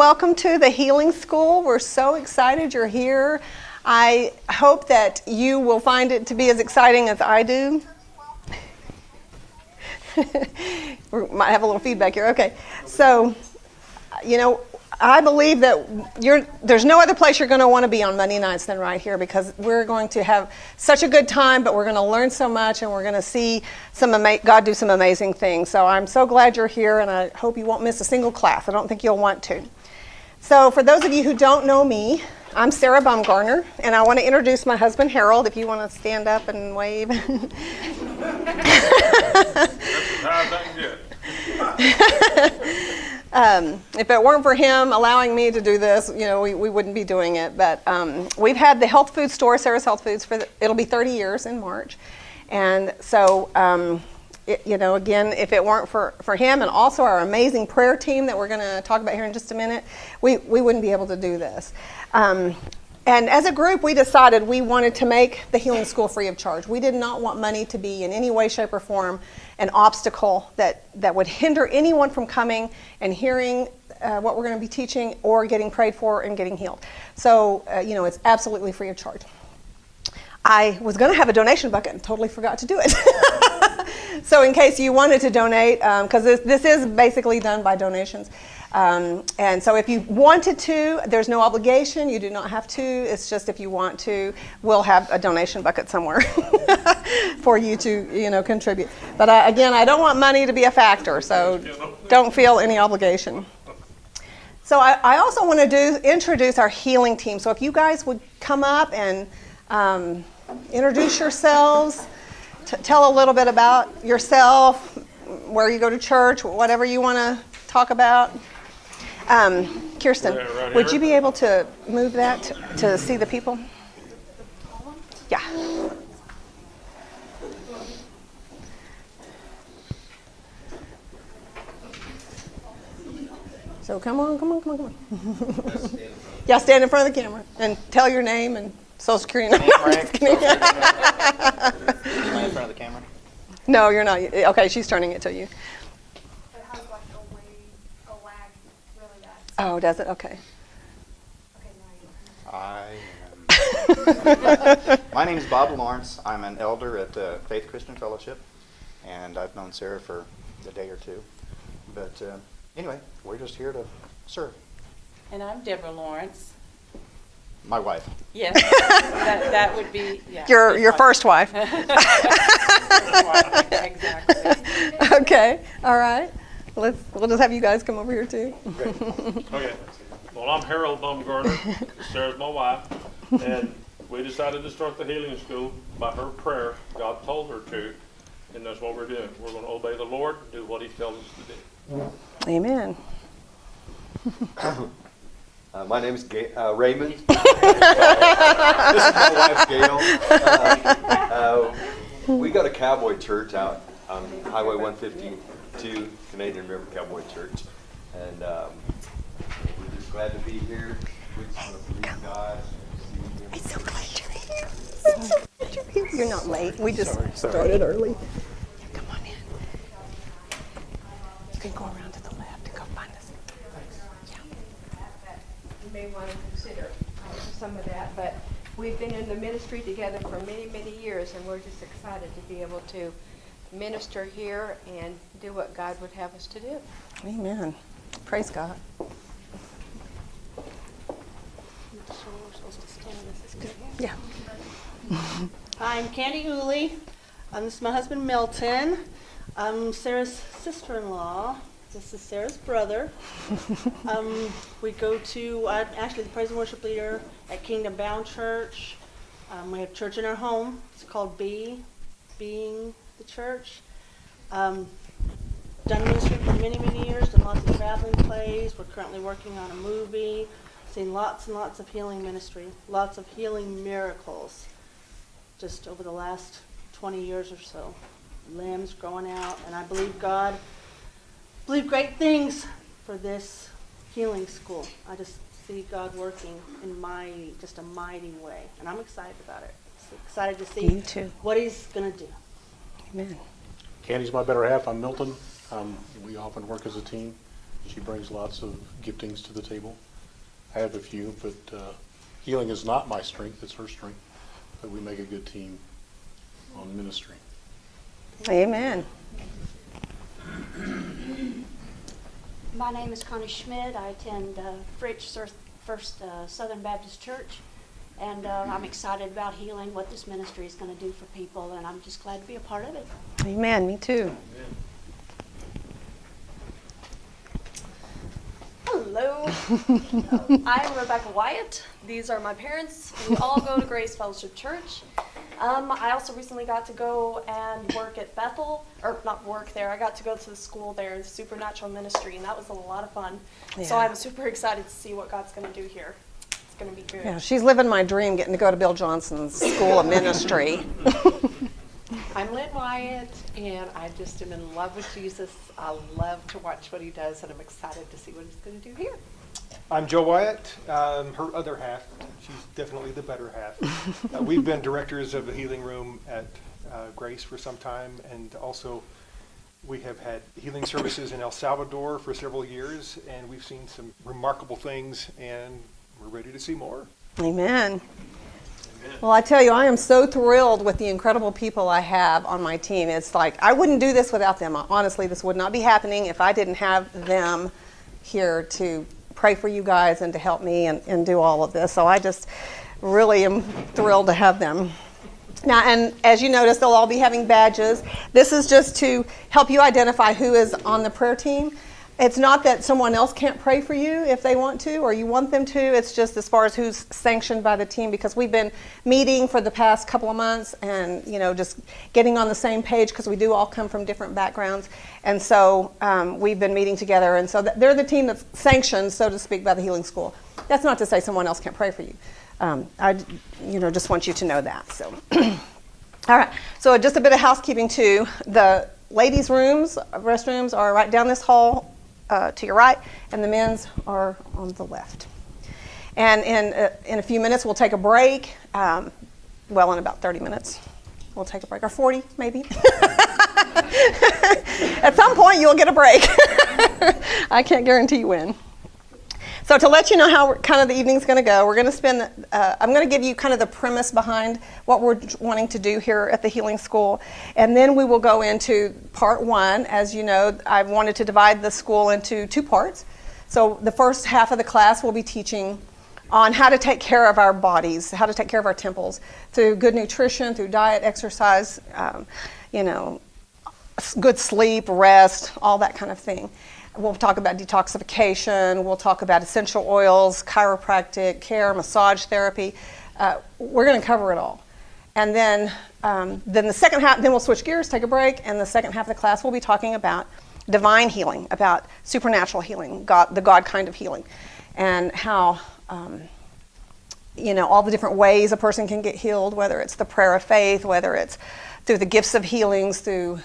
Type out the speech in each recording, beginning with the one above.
welcome to the Healing School. We're so excited you're here. I hope that you will find it to be as exciting as I do. We might have a little feedback here. Okay, so, I believe that there's no other place you're going to want to be on Monday nights than right here, because we're going to have such a good time, but we're going to learn so much, and we're going to see God do some amazing things. So I'm so glad you're here, and I hope you won't miss a single class. I don't think you'll want to. So for those of you who don't know me, I'm Sarah Baumgartner, and I want to introduce my husband, Harold, if you want to stand up and wave. That's as high as I can get. If it weren't for him allowing me to do this, we wouldn't be doing it. But we've had the health food store, Sarah's Health Foods, it'll be 30 years in March. And so, again, if it weren't for him and also our amazing prayer team that we're going to talk about here in just a minute, we wouldn't be able to do this. And as a group, we decided we wanted to make the Healing School free of charge. We did not want money to be in any way, shape, or form an obstacle that would hinder anyone from coming and hearing what we're going to be teaching or getting prayed for and getting healed. So, it's absolutely free of charge. I was going to have a donation bucket and totally forgot to do it. So in case you wanted to donate, because this is basically done by donations. And so if you wanted to, there's no obligation. You do not have to. It's just if you want to, we'll have a donation bucket somewhere for you to, contribute. But again, I don't want money to be a factor, so don't feel any obligation. So I also want to introduce our healing team. So if you guys would come up and introduce yourselves, tell a little bit about yourself, where you go to church, whatever you want to talk about. Kirsten, would you be able to move that to see the people? Yeah. So come on. Yeah, stand in front of the camera and tell your name and social security number. Am I in front of the camera? No, you're not. Okay, she's turning it to you. It has like a lag really bad. Oh, does it? Okay. Okay, now you My name is Bob Lawrence. I'm an elder at Faith Christian Fellowship, and I've known Sarah for a day or two. But anyway, we're just here to serve. And I'm Deborah Lawrence. My wife. Yes, that would be, yeah. Your first wife. Exactly. Okay. All right. We'll just have you guys come over here too. Great. Okay. Well, I'm Harold Baumgartner. Sarah's my wife. And we decided to start the Healing School by her prayer. God told her to. And that's what we're doing. We're going to obey the Lord and do what He tells us to do. Amen. My name is Raymond. This is my wife, Gail. We go to Cowboy Church out on Highway 152, Canadian River Cowboy Church. And we're just glad to be here. We just want to believe God. I'm so glad you're here. You're not late. We just started early. Come on in. You can go around to the left and go find us. You may want to consider some of that, but we've been in the ministry together for many, many years, and we're just excited to be able to minister here and do what God would have us to do. Amen. Praise God. Yeah. Hi, I'm Candy Uli. This is my husband Milton. I'm Sarah's sister-in-law. This is Sarah's brother. We go to, I'm actually the praise and worship leader at Kingdom Bound Church. We have church in our home. It's called Being the Church. Done ministry for many, many years, done lots of traveling plays. We're currently working on a movie. Seen lots and lots of healing ministry, lots of healing miracles just over the last 20 years or so. Limbs growing out, and I believe great things for this healing school. I just see God working in just a mighty way, and I'm excited about it. Excited to see what He's going to do. Amen. Candy's my better half. I'm Milton. We often work as a team. She brings lots of giftings to the table. I have a few, but healing is not my strength, it's her strength. But we make a good team on ministry. Amen. My name is Connie Schmidt. I attend Fritch First Southern Baptist Church, and I'm excited about healing, what this ministry is going to do for people, and I'm just glad to be a part of it. Amen. Me too. Hello, I'm Rebecca Wyatt. These are my parents. We all go to Grace Fellowship Church. I also recently got to go and work at Bethel, or not work there. I got to go to the school there, the Supernatural Ministry, and that was a lot of fun. So Yeah. I'm super excited to see what God's going to do here. It's going to be good. Yeah, she's living my dream, getting to go to Bill Johnson's School of Ministry. I'm Lynn Wyatt, and I just am in love with Jesus. I love to watch what he does, and I'm excited to see what he's going to do here. I'm Joe Wyatt, her other half. She's definitely the better half. We've been directors of the healing room at Grace for some time, and also we have had healing services in El Salvador for several years, and we've seen some remarkable things, and we're ready to see more. Amen. Well, I tell you, I am so thrilled with the incredible people I have on my team. It's like, I wouldn't do this without them. Honestly, this would not be happening if I didn't have them here to pray for you guys and to help me and do all of this. So I just really am thrilled to have them. Now, and as you notice, they'll all be having badges. This is just to help you identify who is on the prayer team. It's not that someone else can't pray for you if they want to or you want them to. It's just as far as who's sanctioned by the team, because we've been meeting for the past couple of months and, just getting on the same page, because we do all come from different backgrounds. And so we've been meeting together. And so they're the team that's sanctioned, so to speak, by the Healing School. That's not to say someone else can't pray for you. I just want you to know that. So, all right. So just a bit of housekeeping too. The ladies' restrooms are right down this hall to your right, and the men's are on the left. And in a few minutes, we'll take a break. In about 30 minutes, we'll take a break, or 40 maybe. At some point, you'll get a break. I can't guarantee when. So to let you know how kind of the evening's going to go, we're going to spend, I'm going to give you kind of the premise behind what we're wanting to do here at the Healing School. And then we will go into part one. As you know, I wanted to divide the school into two parts. So the first half of the class will be teaching on how to take care of our bodies, how to take care of our temples through good nutrition, through diet, exercise, good sleep, rest, all that kind of thing. We'll talk about detoxification. We'll talk about essential oils, chiropractic care, massage therapy. We're going to cover it all. And then the second half, then we'll switch gears, take a break, and the second half of the class we'll be talking about divine healing, about supernatural healing, the God kind of healing, and how all the different ways a person can get healed, whether it's the prayer of faith, whether it's through the gifts of healings, through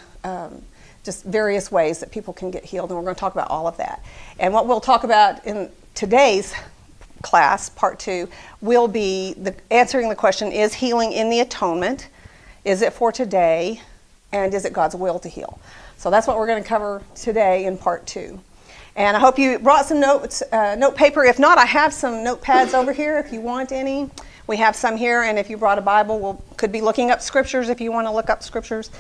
just various ways that people can get healed, and we're going to talk about all of that. And what we'll talk about in today's class, part two, will be answering the question, is healing in the atonement? Is it for today? And is it God's will to heal? So that's what we're going to cover today in part two. And I hope you brought some note paper. If not, I have some notepads over here if you want any. We have some here, and if you brought a Bible, could be looking up scriptures if you want to look up scriptures.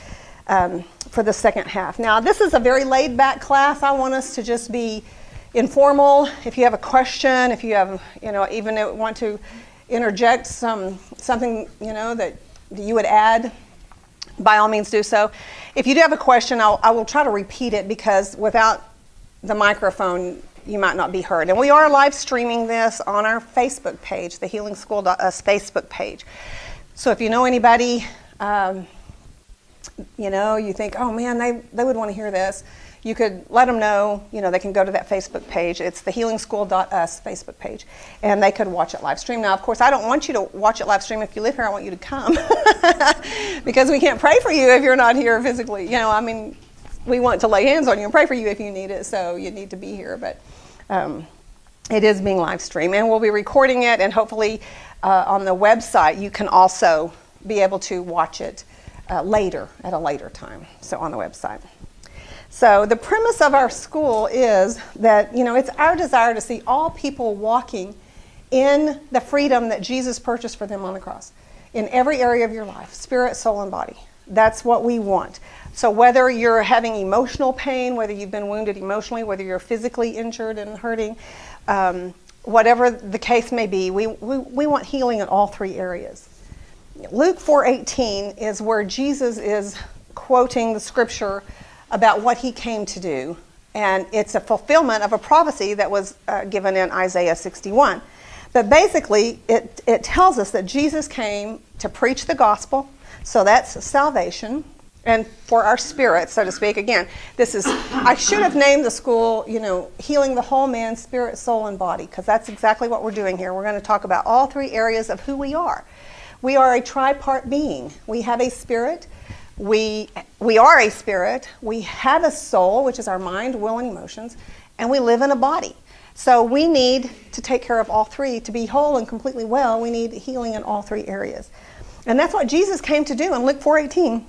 For the second half. Now, this is a very laid-back class. I want us to just be informal. If you have a question, if you have, even want to interject something, that you would add, by all means do so. If you do have a question, I will try to repeat it, because without the microphone, you might not be heard. And we are live streaming this on our Facebook page, the Healing School.us Facebook page. So if you know anybody, you think, oh man, they would want to hear this, you could let them know, they can go to that Facebook page. It's the HealingSchool.us Facebook page, and they could watch it live stream. Now, of course, I don't want you to watch it live stream. If you live here, I want you to come because we can't pray for you if you're not here physically. We want to lay hands on you and pray for you if you need it, so you need to be here. But it is being live streamed, and we'll be recording it, and hopefully on the website you can also be able to watch it later, at a later time, so on the website. So the premise of our school is that, it's our desire to see all people walking in the freedom that Jesus purchased for them on the cross in every area of your life, spirit, soul, and body. That's what we want. So whether you're having emotional pain, whether you've been wounded emotionally, whether you're physically injured and hurting, whatever the case may be, we want healing in all three areas. Luke 4:18 is where Jesus is quoting the scripture about what he came to do. And it's a fulfillment of a prophecy that was given in Isaiah 61. But basically, it tells us that Jesus came to preach the gospel, so that's salvation, and for our spirit, so to speak. Again, I should have named the school, Healing the Whole Man, Spirit, Soul, and Body, because that's exactly what we're doing here. We're going to talk about all three areas of who we are. We are a tripart being. We have a spirit. We are a spirit, we have a soul, which is our mind, will, and emotions, and we live in a body. So we need to take care of all three. To be whole and completely well, we need healing in all three areas. And that's what Jesus came to do in Luke 4:18.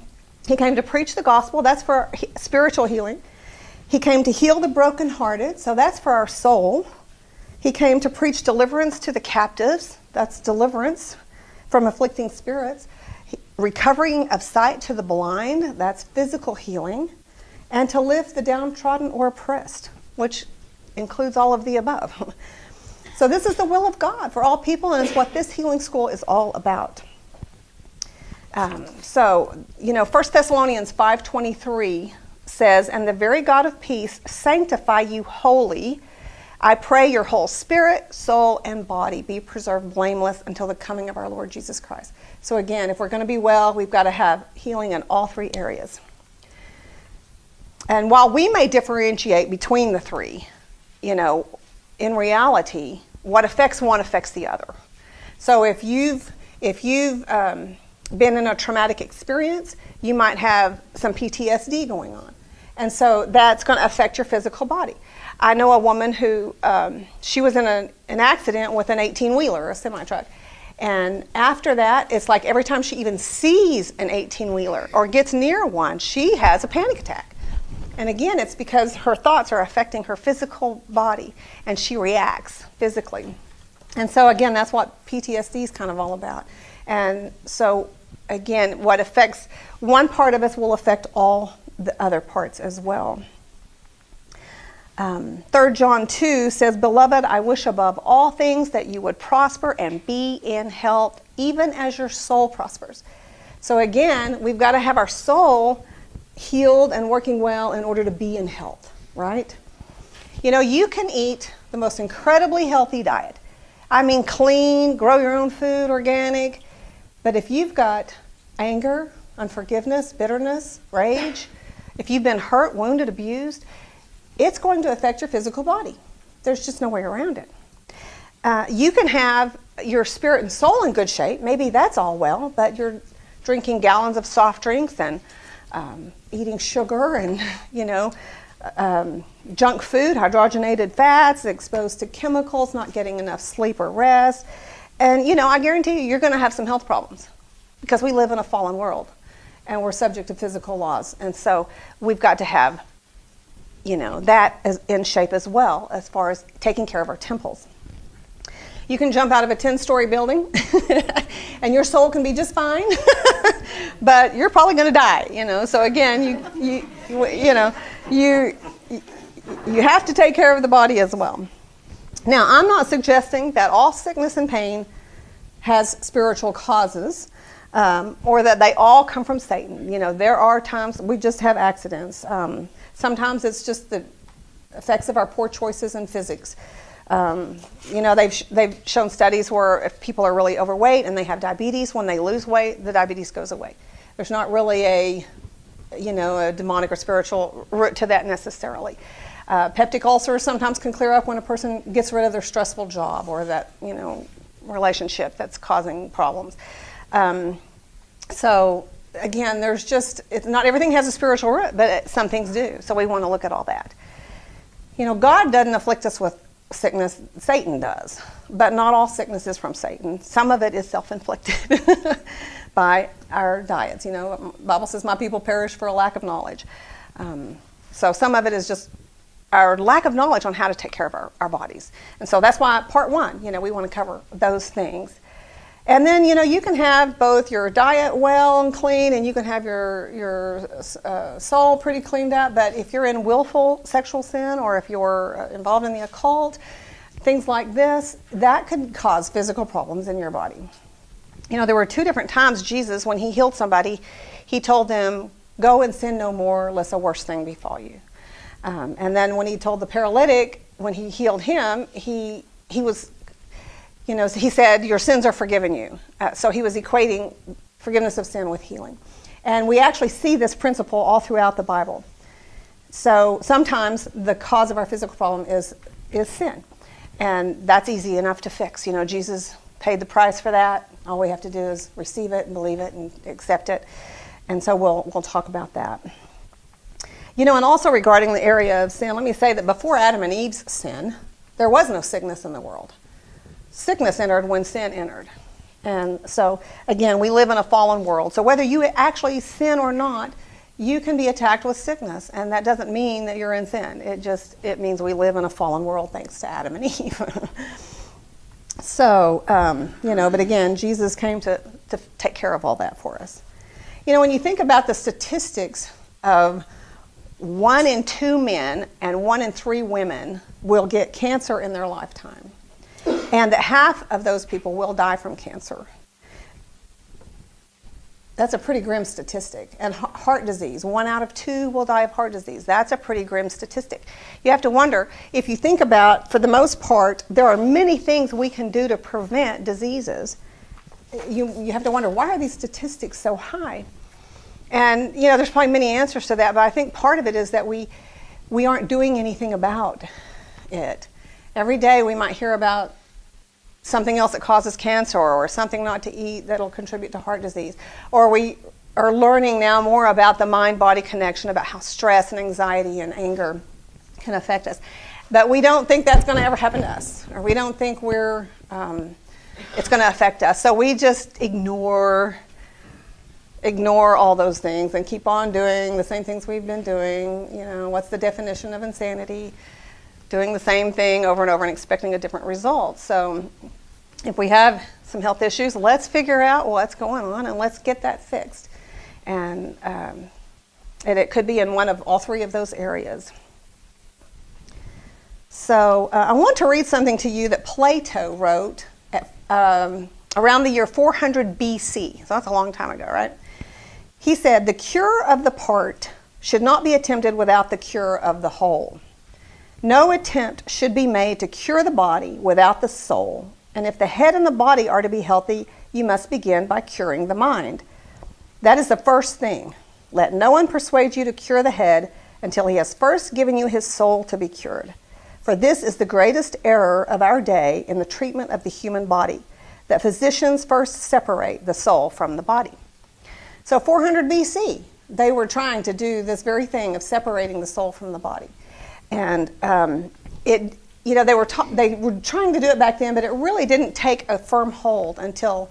He came to preach the gospel, that's for spiritual healing. He came to heal the brokenhearted, so that's for our soul. He came to preach deliverance to the captives, that's deliverance from afflicting spirits. Recovering of sight to the blind, that's physical healing, and to lift the downtrodden or oppressed, which includes all of the above. So this is the will of God for all people, and it's what this healing school is all about. 1 Thessalonians 5:23 says, "And the very God of peace sanctify you wholly. I pray your whole spirit, soul, and body be preserved blameless until the coming of our Lord Jesus Christ." So again, if we're going to be well, we've got to have healing in all three areas. And while we may differentiate between the three, in reality, what affects one affects the other. So if you've been in a traumatic experience, you might have some PTSD going on. And so that's going to affect your physical body. I know a woman who, she was in an accident with an 18-wheeler, a semi-truck. And after that, it's like every time she even sees an 18-wheeler or gets near one, she has a panic attack. And again, it's because her thoughts are affecting her physical body, and she reacts physically. And so again, that's what PTSD is kind of all about. And so again, what affects one part of us will affect all the other parts as well. 3 John 2 says, "Beloved, I wish above all things that you would prosper and be in health, even as your soul prospers." So again, we've got to have our soul healed and working well in order to be in health, right? You can eat the most incredibly healthy diet. I mean, clean, grow your own food, organic. But if you've got anger, unforgiveness, bitterness, rage, if you've been hurt, wounded, abused, it's going to affect your physical body. There's just no way around it. You can have your spirit and soul in good shape. Maybe that's all well, but you're drinking gallons of soft drinks and eating sugar and, junk food, hydrogenated fats, exposed to chemicals, not getting enough sleep or rest. And, I guarantee you're going to have some health problems because we live in a fallen world and we're subject to physical laws. And so we've got to have that is in shape as well as far as taking care of our temples. You can jump out of a 10-story building and your soul can be just fine, but you're probably going to die, So again, you have to take care of the body as well. Now, I'm not suggesting that all sickness and pain has spiritual causes, or that they all come from Satan. There are times we just have accidents. Sometimes it's just the effects of our poor choices in physics. They've shown studies where if people are really overweight and they have diabetes, when they lose weight, the diabetes goes away. There's not really a demonic or spiritual root to that necessarily. Peptic ulcers sometimes can clear up when a person gets rid of their stressful job or that, relationship that's causing problems. So again, not everything has a spiritual root, but some things do. So we want to look at all that. God doesn't afflict us with sickness, Satan does. But not all sickness is from Satan. Some of it is self-inflicted by our diets. The Bible says, "My people perish for a lack of knowledge." So some of it is just our lack of knowledge on how to take care of our bodies. And so that's why part one, we want to cover those things. And then, you can have both your diet well and clean, and you can have your soul pretty cleaned up. But if you're in willful sexual sin, or if you're involved in the occult, things like this, that could cause physical problems in your body. There were 2 different times Jesus, when he healed somebody, he told them, go and sin no more, lest a worse thing befall you. And then when he told the paralytic, when he healed him, he was, he said, your sins are forgiven you. So he was equating forgiveness of sin with healing. And we actually see this principle all throughout the Bible. So sometimes the cause of our physical problem is sin. And that's easy enough to fix. Jesus paid the price for that. All we have to do is receive it and believe it and accept it. And so we'll talk about that. And also regarding the area of sin, let me say that before Adam and Eve's sin, there was no sickness in the world. Sickness entered when sin entered. And so, again, we live in a fallen world. So whether you actually sin or not, you can be attacked with sickness. And that doesn't mean that you're in sin. It means we live in a fallen world thanks to Adam and Eve. So, but again, Jesus came to take care of all that for us. When you think about the statistics of 1 in 2 men and 1 in 3 women will get cancer in their lifetime, and that half of those people will die from cancer. That's a pretty grim statistic. And heart disease, 1 out of 2 will die of heart disease. That's a pretty grim statistic. You have to wonder, if you think about, for the most part, there are many things we can do to prevent diseases. You have to wonder, why are these statistics so high? And, there's probably many answers to that, but I think part of it is that we aren't doing anything about it. Every day we might hear about something else that causes cancer, or something not to eat that'll contribute to heart disease. Or we are learning now more about the mind-body connection, about how stress and anxiety and anger can affect us. But we don't think that's going to ever happen to us, or we don't think it's going to affect us. So we just ignore all those things and keep on doing the same things we've been doing. What's the definition of insanity? Doing the same thing over and over and expecting a different result. So if we have some health issues, let's figure out what's going on and let's get that fixed. And it could be in one of all 3 of those areas. So I want to read something to you that Plato wrote around the year 400 BC. So that's a long time ago, right? He said, the cure of the part should not be attempted without the cure of the whole. No attempt should be made to cure the body without the soul. And if the head and the body are to be healthy, you must begin by curing the mind. That is the first thing. Let no one persuade you to cure the head until he has first given you his soul to be cured. For this is the greatest error of our day in the treatment of the human body, that physicians first separate the soul from the body. So 400 BC, they were trying to do this very thing of separating the soul from the body. And they were trying to do it back then, but it really didn't take a firm hold until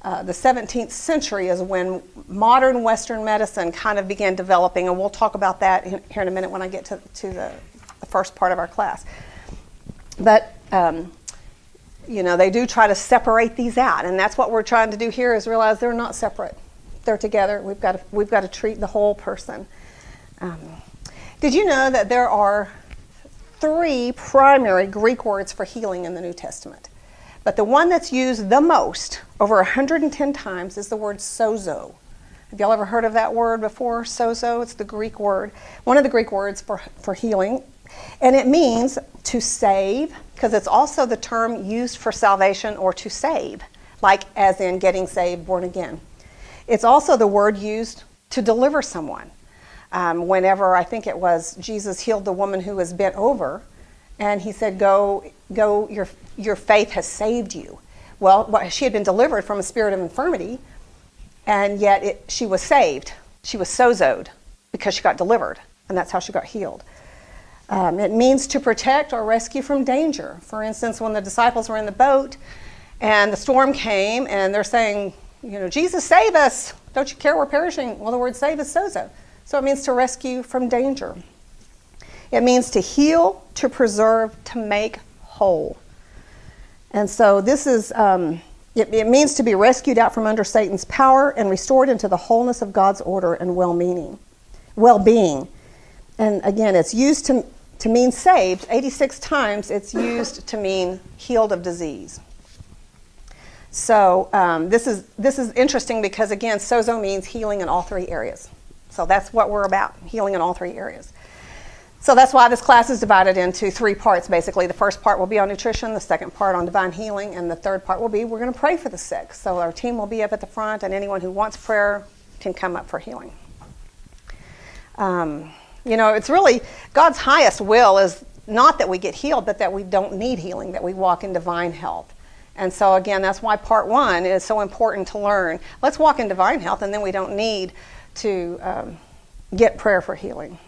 the 17th century is when modern Western medicine kind of began developing, and we'll talk about that here in a minute when I get to the first part of our class. But they do try to separate these out, and that's what we're trying to do here, is realize they're not separate. They're together. We've got to treat the whole person. Did you know that there are 3 primary Greek words for healing in the New Testament? But the one that's used the most, over 110 times, is the word sozo. Have y'all ever heard of that word before? Sozo, it's the Greek word, one of the Greek words for healing. And it means to save, because it's also the term used for salvation or to save, like as in getting saved, born again. It's also the word used to deliver someone. Whenever, I think it was, Jesus healed the woman who was bent over, and he said, go, your faith has saved you. Well, she had been delivered from a spirit of infirmity, and yet she was saved. She was sozoed because she got delivered, and that's how she got healed. It means to protect or rescue from danger. For instance, when the disciples were in the boat and the storm came and they're saying, Jesus, save us. Don't you care we're perishing? Well, the word save is sozo. So it means to rescue from danger. It means to heal, to preserve, to make whole. And so this is, it means to be rescued out from under Satan's power and restored into the wholeness of God's order and well-being. And again, it's used to mean saved. 86 times it's used to mean healed of disease. So this is interesting because, again, sozo means healing in all three areas. So that's what we're about, healing in all three areas. So that's why this class is divided into 3 parts, basically. The first part will be on nutrition, the second part on divine healing, and the third part will be we're going to pray for the sick. So our team will be up at the front, and anyone who wants prayer can come up for healing. It's really God's highest will is not that we get healed, but that we don't need healing, that we walk in divine health. And so, again, that's why part 1 is so important to learn. Let's walk in divine health, and then we don't need to get prayer for healing.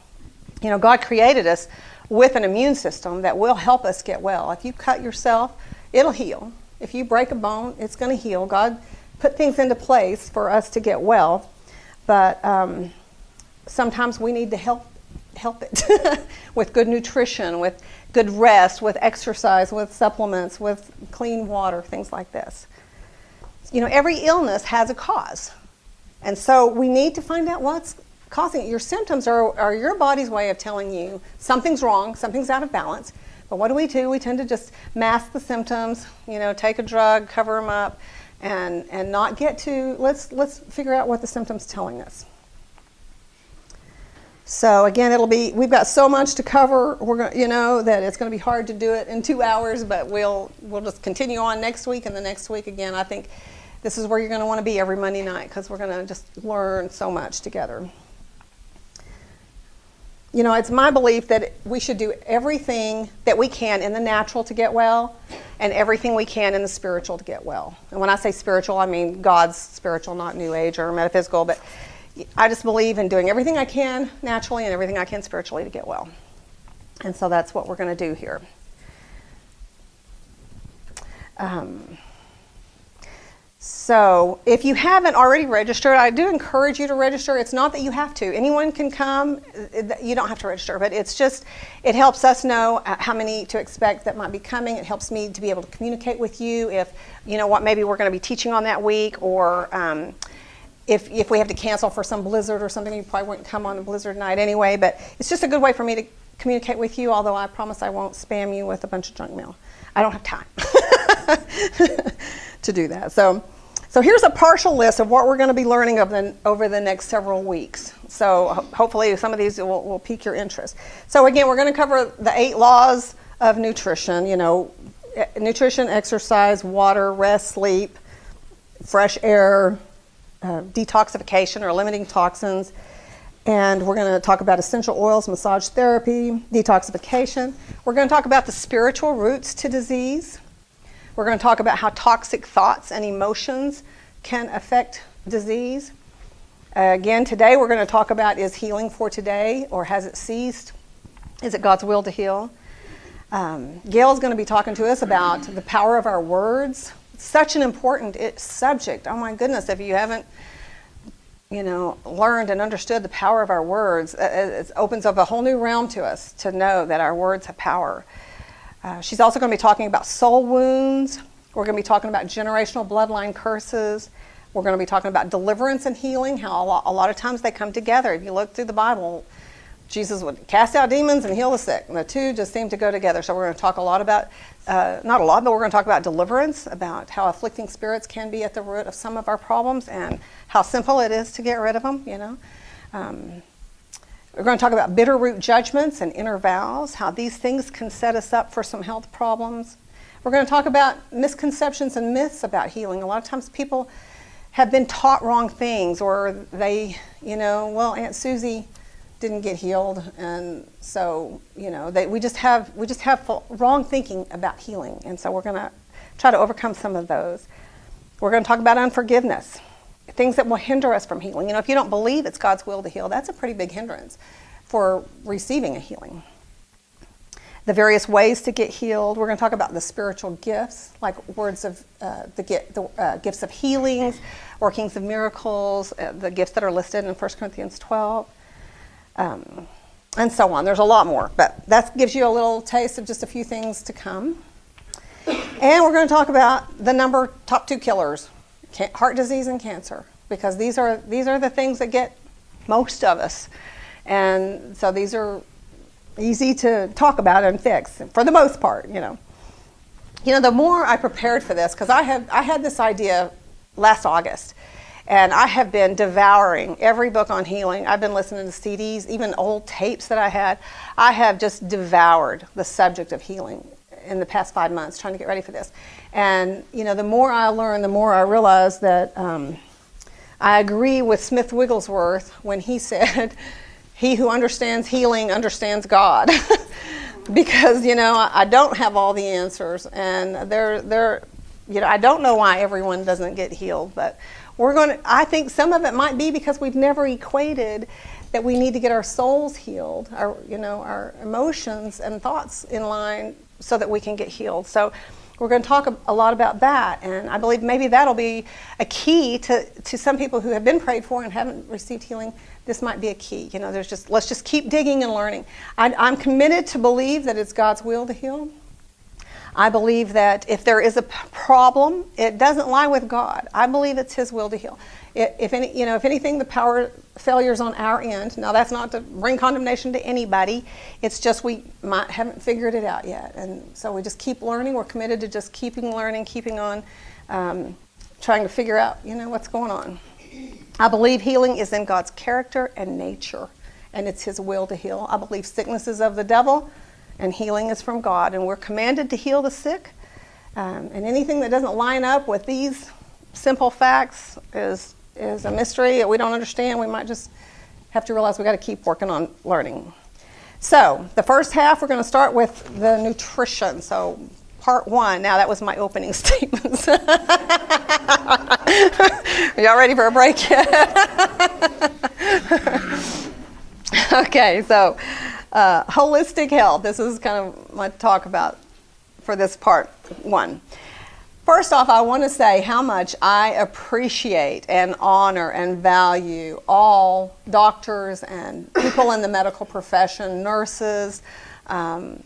God created us with an immune system that will help us get well. If you cut yourself, it'll heal. If you break a bone, it's going to heal. God put things into place for us to get well, but sometimes we need to help it with good nutrition, with good rest, with exercise, with supplements, with clean water, things like this. Every illness has a cause. And so we need to find out what's causing it. Your symptoms are your body's way of telling you something's wrong, something's out of balance. But what do? We tend to just mask the symptoms, take a drug, cover them up, and not get to, let's figure out what the symptom's telling us. So again, we've got so much to cover. We're going, that it's going to be hard to do it in 2 hours, but we'll just continue on next week and the next week again. I think this is where you're going to want to be every Monday night because we're going to just learn so much together. It's my belief that we should do everything that we can in the natural to get well and everything we can in the spiritual to get well. And when I say spiritual, I mean God's spiritual, not New Age or metaphysical, but I just believe in doing everything I can naturally and everything I can spiritually to get well. And so that's what we're going to do here. So if you haven't already registered, I do encourage you to register. It's not that you have to. Anyone can come. You don't have to register, but it's just, it helps us know how many to expect that might be coming. It helps me to be able to communicate with you if, what maybe we're going to be teaching on that week, or if we have to cancel for some blizzard or something, you probably wouldn't come on a blizzard night anyway, but it's just a good way for me to communicate with you, although I promise I won't spam you with a bunch of junk mail. I don't have time to do that. So here's a partial list of what we're going to be learning over the next several weeks. So hopefully some of these will pique your interest. So again, we're going to cover the 8 laws of nutrition, nutrition, exercise, water, rest, sleep, fresh air, detoxification or limiting toxins. And we're going to talk about essential oils, massage therapy, detoxification. We're going to talk about the spiritual roots to disease. We're going to talk about how toxic thoughts and emotions can affect disease. Again, today we're going to talk about, is healing for today, or has it ceased? Is it God's will to heal? Gail's going to be talking to us about the power of our words. Such an important subject. Oh my goodness, if you haven't learned and understood the power of our words, it opens up a whole new realm to us to know that our words have power. She's also going to be talking about soul wounds. We're going to be talking about generational bloodline curses. We're going to be talking about deliverance and healing, how a lot of times they come together. If you look through the Bible, Jesus would cast out demons and heal the sick, and the two just seem to go together. So we're going to talk a lot about, not a lot, but we're going to talk about deliverance, about how afflicting spirits can be at the root of some of our problems and how simple it is to get rid of them, We're going to talk about bitter root judgments and inner vows, how these things can set us up for some health problems. We're going to talk about misconceptions and myths about healing. A lot of times people have been taught wrong things, or they, Aunt Susie didn't get healed, and so, we just have wrong thinking about healing. And so we're going to try to overcome some of those. We're going to talk about unforgiveness. Things that will hinder us from healing. If you don't believe it's God's will to heal, that's a pretty big hindrance for receiving a healing. The various ways to get healed. We're going to talk about the spiritual gifts, like words of the gifts of healings, workings of miracles, the gifts that are listed in 1 Corinthians 12. and so on. There's a lot more, but that gives you a little taste of just a few things to come. And we're going to talk about the top 2 killers, heart disease and cancer, because these are the things that get most of us. And so these are easy to talk about and fix for the most part, you know. The more I prepared for this, because I had this idea last August, and I have been devouring every book on healing. I've been listening to CDs, even old tapes that I had. I have just devoured the subject of healing in the past 5 months, trying to get ready for this. And, the more I learn, the more I realize that I agree with Smith Wigglesworth when he said, "He who understands healing understands God." Because, I don't have all the answers, and I don't know why everyone doesn't get healed, but I think some of it might be because we've never equated that we need to get our souls healed, our emotions and thoughts in line so that we can get healed. So we're going to talk a lot about that, and I believe maybe that'll be a key to some people who have been prayed for and haven't received healing. This might be a key. Let's just keep digging and learning. I'm committed to believe that it's God's will to heal. I believe that if there is a problem, it doesn't lie with God. I believe it's His will to heal. If anything, the power failure is on our end. Now, that's not to bring condemnation to anybody. It's just we haven't figured it out yet, and so we just keep learning. We're committed to just keeping learning, keeping on, trying to figure out, what's going on. I believe healing is in God's character and nature, and it's His will to heal. I believe sickness is of the devil, and healing is from God, and we're commanded to heal the sick. And anything that doesn't line up with these simple facts is a mystery that we don't understand. We might just have to realize we got to keep working on learning. So the first half, we're going to start with the nutrition. So part 1. Now, that was my opening statements. Are y'all ready for a break yet? Okay, so holistic health. This is kind of my talk about for this part 1. First off, I want to say how much I appreciate and honor and value all doctors and people in the medical profession, nurses. I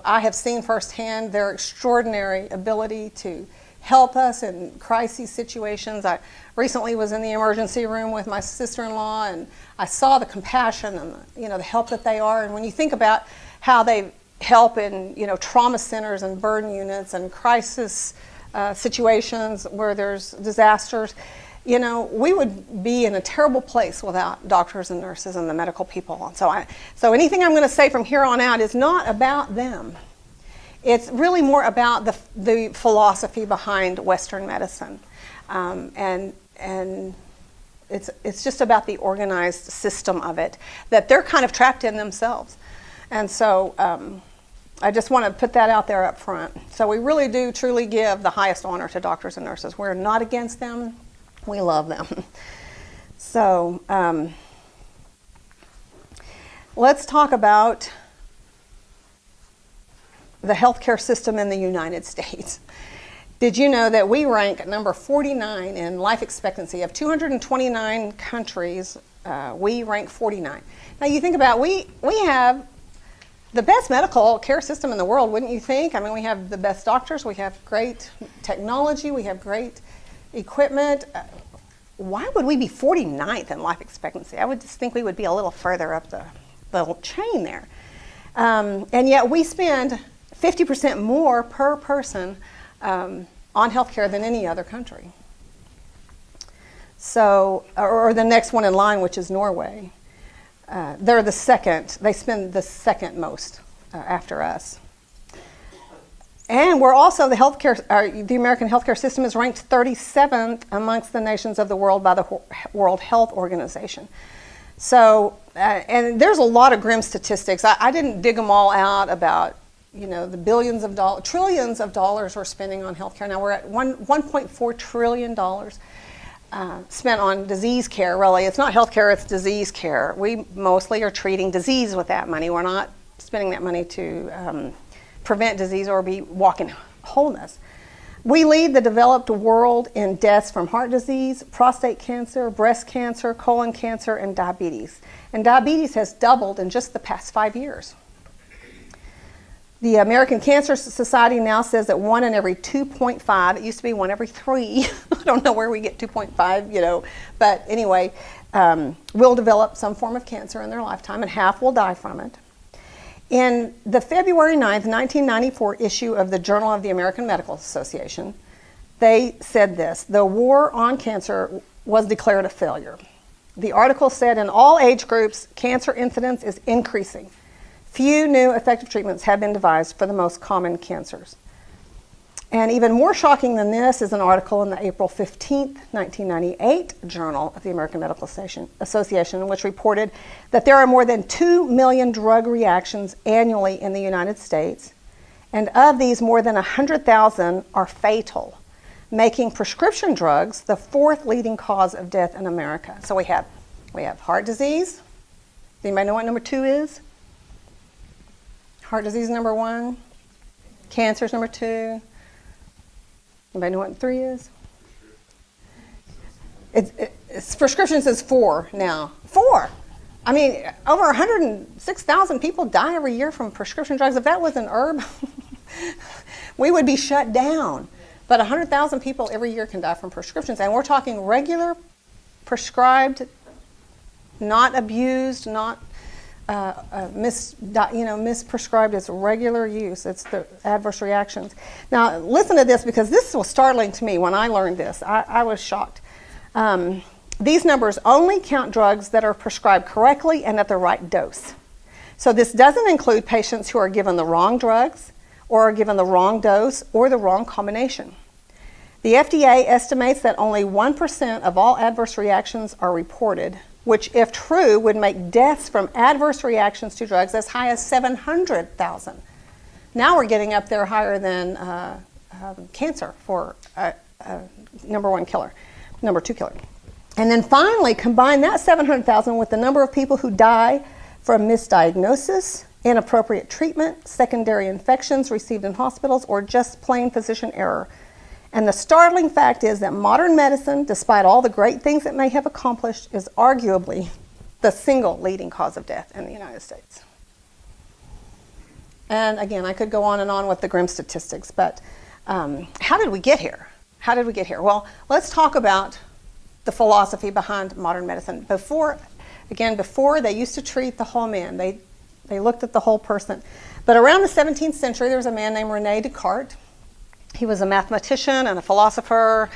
have seen firsthand their extraordinary ability to help us in crisis situations. I recently was in the emergency room with my sister-in-law, and I saw the compassion and the help that they are. And when you think about how they help in trauma centers and burn units and crisis situations where there's disasters, we would be in a terrible place without doctors and nurses and the medical people. And so anything I'm going to say from here on out is not about them. It's really more about the philosophy behind Western medicine, and it's just about the organized system of it that they're kind of trapped in themselves. And so I just want to put that out there up front. So we really do truly give the highest honor to doctors and nurses. We're not against them. We love them. So let's talk about the healthcare system in the United States. Did you know that we rank number 49 in life expectancy? Of 229 countries, we rank 49. Now you think about, we have the best medical care system in the world, wouldn't you think? I mean, we have the best doctors, we have great technology, we have great equipment. Why would we be 49th in life expectancy? I would just think we would be a little further up the chain there. And yet we spend 50% more per person on healthcare than any other country. So, or the next one in line, which is Norway. They're the second. They spend the second most after us. And we're also the American healthcare system is ranked 37th amongst the nations of the world by the World Health Organization. So, and there's a lot of grim statistics. I didn't dig them all out about, the billions of dollars, trillions of dollars we're spending on healthcare. Now we're at $1.4 trillion spent on disease care, really. It's not healthcare, it's disease care. We mostly are treating disease with that money. We're not spending that money to prevent disease or walk in wholeness. We lead the developed world in deaths from heart disease, prostate cancer, breast cancer, colon cancer, and diabetes. And diabetes has doubled in just the past 5 years. The American Cancer Society now says that 1 in every 2.5, it used to be 1 every 3, I don't know where we get 2.5, but anyway, will develop some form of cancer in their lifetime, and half will die from it. In the February 9th, 1994 issue of the Journal of the American Medical Association, they said this: the war on cancer was declared a failure. The article said in all age groups, cancer incidence is increasing. Few new effective treatments have been devised for the most common cancers. And even more shocking than this is an article in the April 15th, 1998 Journal of the American Medical Association, which reported that there are more than 2 million drug reactions annually in the United States, and of these, more than 100,000 are fatal, making prescription drugs the 4th leading cause of death in America. So we have heart disease. Does anybody know what number 2 is? Heart disease number 1. Cancer is number 2. Anybody know what 3 is? It's prescriptions is 4 now. 4! I mean, over 106,000 people die every year from prescription drugs. If that was an herb, we would be shut down. But 100,000 people every year can die from prescriptions. And we're talking regular, prescribed, not abused, not misprescribed. It's regular use. It's the adverse reactions. Now, listen to this, because this was startling to me when I learned this. I was shocked. These numbers only count drugs that are prescribed correctly and at the right dose. So this doesn't include patients who are given the wrong drugs or are given the wrong dose or the wrong combination. The FDA estimates that only 1% of all adverse reactions are reported, which, if true, would make deaths from adverse reactions to drugs as high as 700,000. Now we're getting up there higher than cancer for number 1 killer, number 2 killer. And then finally, combine that 700,000 with the number of people who die from misdiagnosis, inappropriate treatment, secondary infections received in hospitals, or just plain physician error. And the startling fact is that modern medicine, despite all the great things it may have accomplished, is arguably the single leading cause of death in the United States. And again, I could go on and on with the grim statistics, but how did we get here? How did we get here? Well, let's talk about the philosophy behind modern medicine. Before they used to treat the whole man. They looked at the whole person. But around the 17th century, there was a man named René Descartes. He was a mathematician and a philosopher,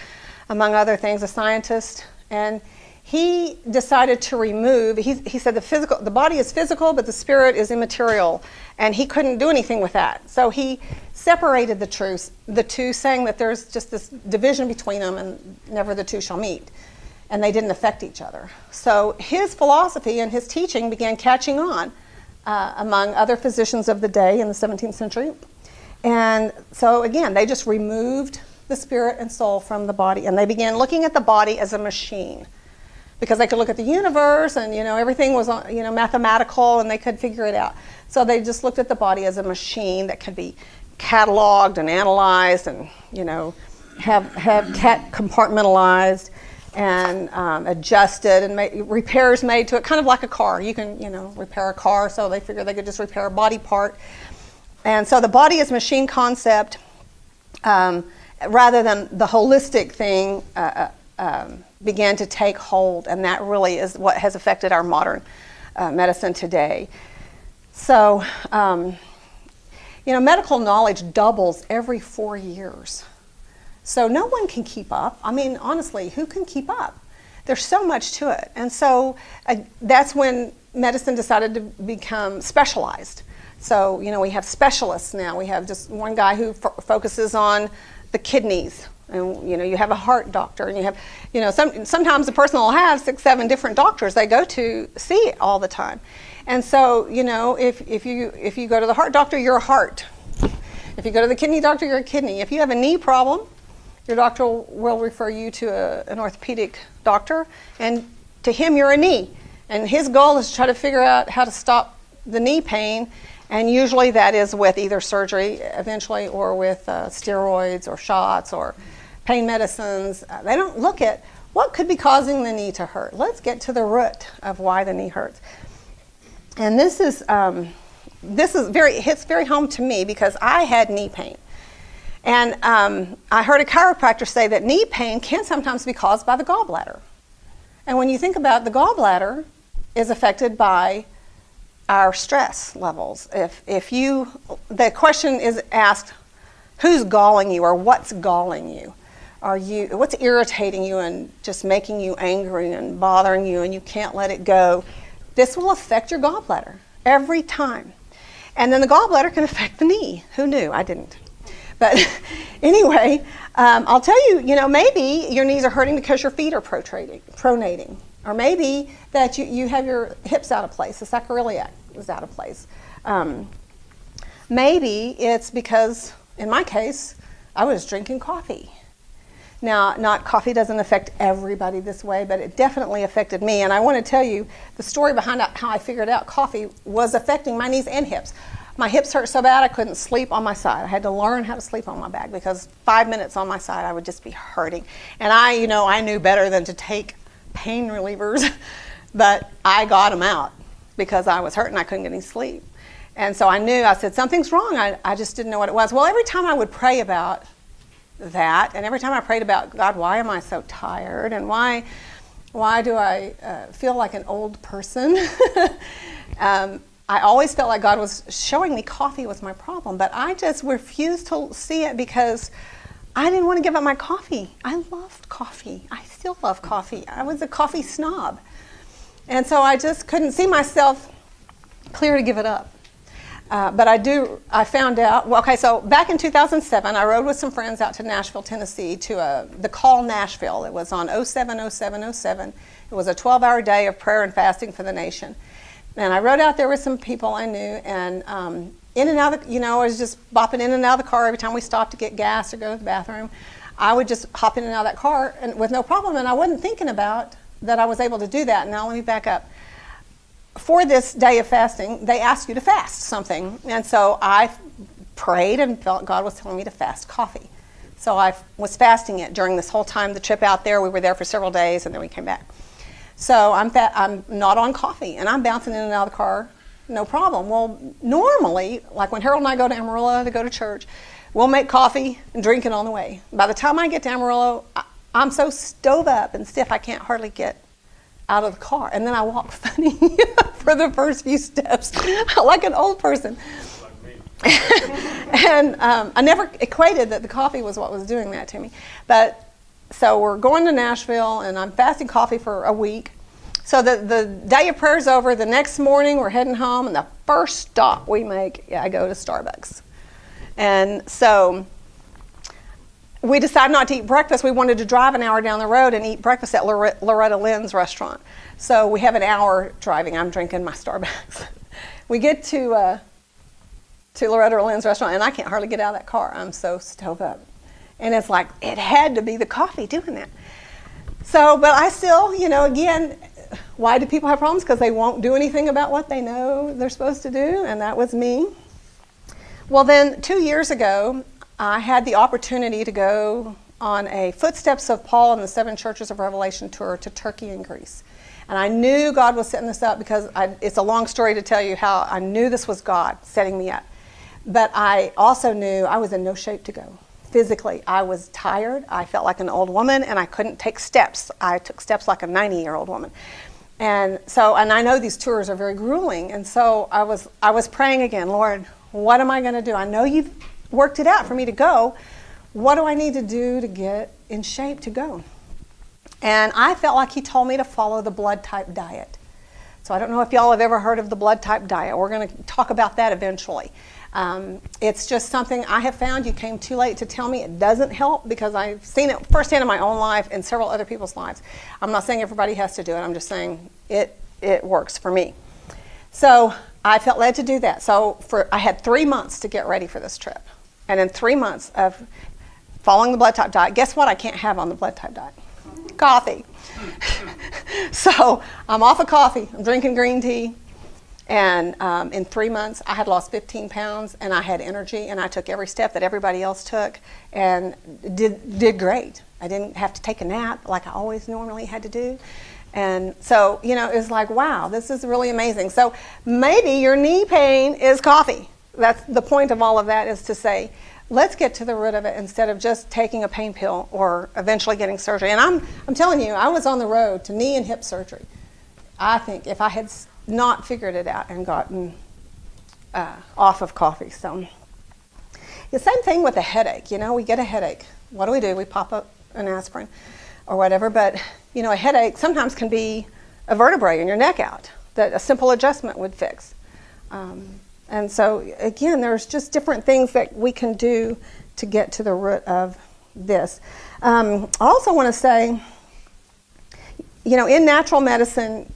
among other things, a scientist. And he decided to remove, he said the body is physical, but the spirit is immaterial. And he couldn't do anything with that. So he separated the two, saying that there's just this division between them and never the two shall meet. And they didn't affect each other. So his philosophy and his teaching began catching on among other physicians of the day in the 17th century. And so again, they just removed the spirit and soul from the body, and they began looking at the body as a machine, because they could look at the universe and everything was mathematical, and they could figure it out. So they just looked at the body as a machine that could be cataloged and analyzed, and have compartmentalized and adjusted and repairs made to it, kind of like a car. You can repair a car, so they figured they could just repair a body part. And so the body as machine concept, rather than the holistic thing, began to take hold, and that really is what has affected our modern medicine today. So, medical knowledge doubles every 4 years. So no one can keep up. I mean, honestly, who can keep up? There's so much to it. And so that's when medicine decided to become specialized. So, we have specialists now. We have just one guy who focuses on the kidneys. And, you have a heart doctor. And you have, sometimes a person will have 6, 7 different doctors they go to see all the time. And so, if you go to the heart doctor, you're a heart. If you go to the kidney doctor, you're a kidney. If you have a knee problem, your doctor will refer you to an orthopedic doctor. And to him, you're a knee. And his goal is to try to figure out how to stop the knee pain. And usually that is with either surgery eventually, or with steroids or shots or pain medicines. They don't look at what could be causing the knee to hurt. Let's get to the root of why the knee hurts. And this hits very home to me because I had knee pain. And I heard a chiropractor say that knee pain can sometimes be caused by the gallbladder. And when you think about it, the gallbladder is affected by our stress levels. The question is asked, who's galling you or what's galling you? What's irritating you and just making you angry and bothering you and you can't let it go? This will affect your gallbladder every time. And then the gallbladder can affect the knee. Who knew? I didn't. But anyway, I'll tell you, maybe your knees are hurting because your feet are pronating. Or maybe that you have your hips out of place, the sacroiliac is out of place. Maybe it's because, in my case, I was drinking coffee. Now, coffee doesn't affect everybody this way, but it definitely affected me. And I want to tell you the story behind how I figured out coffee was affecting my knees and hips. My hips hurt so bad I couldn't sleep on my side. I had to learn how to sleep on my back because 5 minutes on my side I would just be hurting. And I knew better than to take pain relievers, but I got them out because I was hurting. I couldn't get any sleep. And so I said, something's wrong. I just didn't know what it was. Well, every time I would pray about that, and every time I prayed about, God, why am I so tired? And why do I feel like an old person? I always felt like God was showing me coffee was my problem, but I just refused to see it because I didn't want to give up my coffee. I loved coffee. I still love coffee. I was a coffee snob. And so I just couldn't see myself clear to give it up. But I found out, so back in 2007, I rode with some friends out to Nashville, Tennessee to the Call Nashville. It was on 07/07/07. It was a 12-hour day of prayer and fasting for the nation. And I rode out there with some people I knew, and in and out, I was just bopping in and out of the car every time we stopped to get gas or go to the bathroom. I would just hop in and out of that car and with no problem, and I wasn't thinking about that I was able to do that. Now let me back up. For this day of fasting, they ask you to fast something, and so I prayed and felt God was telling me to fast coffee. So I was fasting it during this whole time, the trip out there. We were there for several days, and then we came back. So I'm not on coffee, and I'm bouncing in and out of the car, no problem. Well, normally, like when Harold and I go to Amarillo to go to church, we'll make coffee and drink it on the way. By the time I get to Amarillo, I'm so stove up and stiff I can't hardly get out of the car. And then I walk funny for the first few steps, like an old person. And I never equated that the coffee was what was doing that to me. But so we're going to Nashville, and I'm fasting coffee for a week. So the day of prayer's over. The next morning, we're heading home, and the first stop we make, I go to Starbucks. And so we decided not to eat breakfast. We wanted to drive an hour down the road and eat breakfast at Loretta Lynn's restaurant. So we have an hour driving. I'm drinking my Starbucks. We get to Loretta Lynn's restaurant, and I can't hardly get out of that car. I'm so stove up. And it's like, it had to be the coffee doing that. So, but I still, again, why do people have problems? Because they won't do anything about what they know they're supposed to do, and that was me. Well, then 2 years ago, I had the opportunity to go on a Footsteps of Paul and the Seven Churches of Revelation tour to Turkey and Greece. And I knew God was setting this up because it's a long story to tell you how I knew this was God setting me up. But I also knew I was in no shape to go. Physically, I was tired. I felt like an old woman, and I couldn't take steps. I took steps like a 90-year-old woman. And I know these tours are very grueling. And so I was praying again, Lord, what am I going to do? I know you've worked it out for me to go. What do I need to do to get in shape to go? And I felt like he told me to follow the blood type diet. So I don't know if y'all have ever heard of the blood type diet. We're going to talk about that eventually. It's just something I have found. You came too late to tell me it doesn't help because I've seen it firsthand in my own life and several other people's lives. I'm not saying everybody has to do it. I'm just saying it works for me. So I felt led to do that. So I had 3 months to get ready for this trip. And in 3 months of following the blood type diet, guess what I can't have on the blood type diet? Coffee. So I'm off of coffee. I'm drinking green tea. And in 3 months, I had lost 15 pounds, and I had energy, and I took every step that everybody else took, and did great. I didn't have to take a nap like I always normally had to do. And so, it's like, wow, this is really amazing. So maybe your knee pain is coffee. That's the point of all of that, is to say, let's get to the root of it instead of just taking a pain pill or eventually getting surgery. And I'm telling you, I was on the road to knee and hip surgery. I think if I had not figured it out and gotten off of coffee. So the same thing with a headache. We get a headache. What do? We pop up an aspirin or whatever. But, a headache sometimes can be a vertebrae in your neck out that a simple adjustment would fix. And so, again, there's just different things that we can do to get to the root of this. I also want to say, in natural medicine,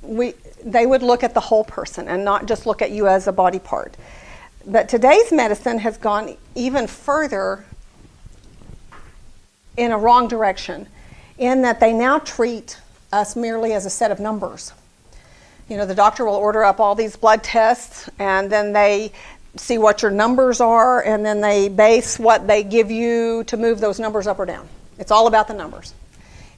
they would look at the whole person and not just look at you as a body part. But today's medicine has gone even further in a wrong direction, in that they now treat us merely as a set of numbers. The doctor will order up all these blood tests, and then they see what your numbers are, and then they base what they give you to move those numbers up or down. It's all about the numbers.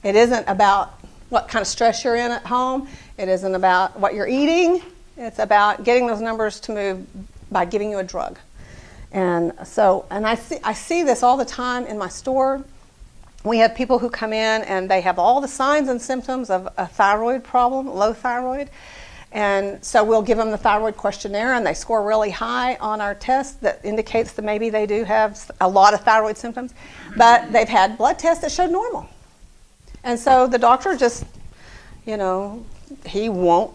It isn't about what kind of stress you're in at home. It isn't about what you're eating. It's about getting those numbers to move by giving you a drug. And I see this all the time in my store. We have people who come in and they have all the signs and symptoms of a thyroid problem, low thyroid. And so we'll give them the thyroid questionnaire, and they score really high on our test that indicates that maybe they do have a lot of thyroid symptoms. But they've had blood tests that showed normal. And so the doctor just, he won't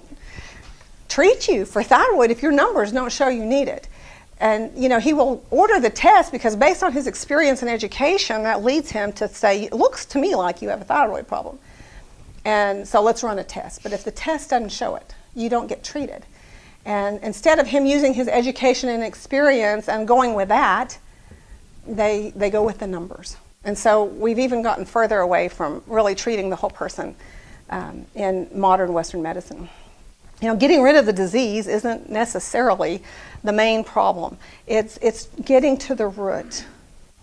treat you for thyroid if your numbers don't show you need it. And, he will order the test because based on his experience and education, that leads him to say, it looks to me like you have a thyroid problem. And so let's run a test. But if the test doesn't show it, you don't get treated. And instead of him using his education and experience and going with that, they go with the numbers. And so we've even gotten further away from really treating the whole person in modern Western medicine. Getting rid of the disease isn't necessarily the main problem. It's getting to the root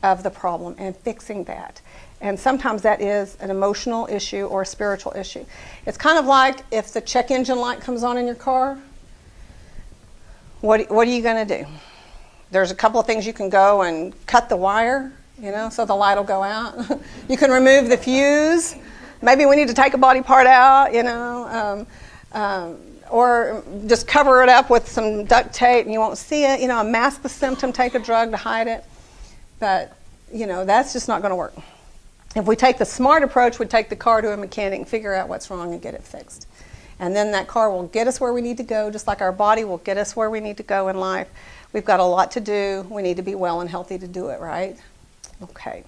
of the problem and fixing that. And sometimes that is an emotional issue or a spiritual issue. It's kind of like if the check engine light comes on in your car, what are you going to do? There's a couple of things you can go and cut the wire, so the light will go out. You can remove the fuse. Maybe we need to take a body part out, or just cover it up with some duct tape and you won't see it. Mask the symptom, take a drug to hide it. But, that's just not going to work. If we take the smart approach, we take the car to a mechanic and figure out what's wrong and get it fixed. And then that car will get us where we need to go, just like our body will get us where we need to go in life. We've got a lot to do. We need to be well and healthy to do it, right? Okay.